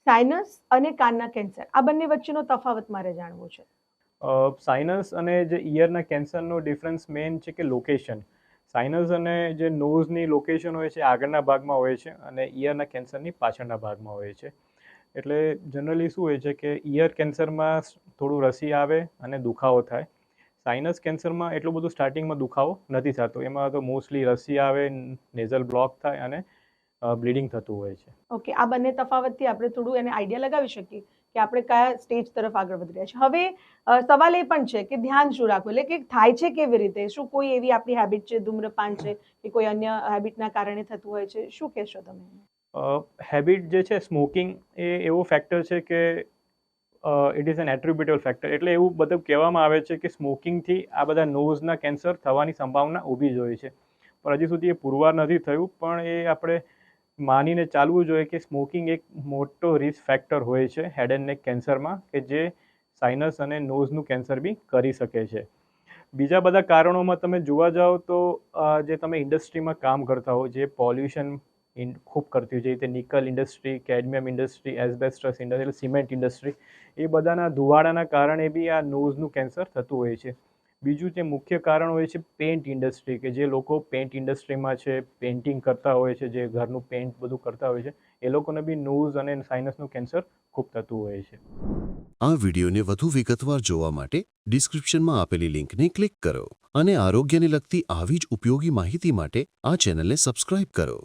Sinus અને કાનના cancer આ બંને વચ્ચેનો તફાવત મારે જાણવો છે. સાઇનસ અને જે ઇયરના કેન્સરનો ડિફરન્સ મેઇન છે કે લોકેશન. સાઇનસ અને જે નોઝની લોકેશન હોય છે આગળના ભાગમાં હોય છે અને ઇયરના કેન્સરની પાછળના ભાગમાં હોય છે. એટલે જનરલી શું હોય છે કે ઇયર કેન્સરમાં થોડું રસી આવે અને દુખાવો થાય. સાઇનસ કેન્સરમાં એટલું બધું સ્ટાર્ટિંગમાં દુખાવો નથી થતો. એમાં તો મોસ્ટલી રસી આવે, નેઝલ બ્લોક થાય અને બ્લીડિંગ થતું હોય છે. ઓકે, આ બંને તફાવતથી આપણે થોડું એને આઈડિયા લગાવી શકીએ કે આપણે કયા સ્ટેજ તરફ આગળ વધી રહ્યા છે. હવે સવાલ એ પણ છે કે ધ્યાન શું રાખવું, એટલે કે થાય છે કેવી રીતે, શું કોઈ એવી આપણી હેબિટ છે, ધૂમ્રપાન છે કે કોઈ અન્ય હેબિટના કારણે થતું હોય છે, શું કહેશો તમે? હેબિટ જે છે, સ્મોકિંગ એ એવો ફેક્ટર છે કે ઇટ ઇઝ એન એટ્રીબ્યુટેબલ ફેક્ટર. એટલે એવું બધું કહેવામાં આવે છે કે સ્મોકિંગથી આ બધા નોઝના કેન્સર થવાની સંભાવના ઊભી જ હોય છે. પણ હજી સુધી એ પુરવાર નથી થયું, પણ એ આપણે માનીને ચાલવું જોઈએ કે સ્મોકિંગ એક મોટો રિસ્ક ફેક્ટર હોય છે હેડ એન્ડ નેક કેન્સરમાં, કે જે સાઇનસ અને નોઝનું કેન્સર બી કરી શકે છે. બીજા બધા કારણોમાં તમે જોવા જાઓ તો જે તમે ઇન્ડસ્ટ્રીમાં કામ કરતા હો, જે પોલ્યુશન ખૂબ કરતી હોય છે, તે nickel industry, cadmium industry, asbestos industry, એટલે સિમેન્ટ ઇન્ડસ્ટ્રી, એ બધાના ધુવાડાના કારણે બી આ નોઝનું કેન્સર થતું હોય છે. બીજું જે મુખ્ય કારણ હોય છે પેન્ટ ઇન્ડસ્ટ્રી, કે જે લોકો પેન્ટ ઇન્ડસ્ટ્રીમાં છે, પેઇન્ટિંગ કરતા હોય છે, જે ઘરનું પેન્ટ બધું કરતા હોય છે, એ લોકોને બી નોઝ અને સાઇનસનું કેન્સર ખૂબ થતું હોય છે. આ વિડીયોને વધુ વિગતવાર જોવા માટે ડિસ્ક્રિપ્શનમાં આપેલી લિંકને ક્લિક કરો અને આરોગ્યને લગતી આવી જ ઉપયોગી માહિતી માટે આ ચેનલને સબસ્ક્રાઇબ કરો.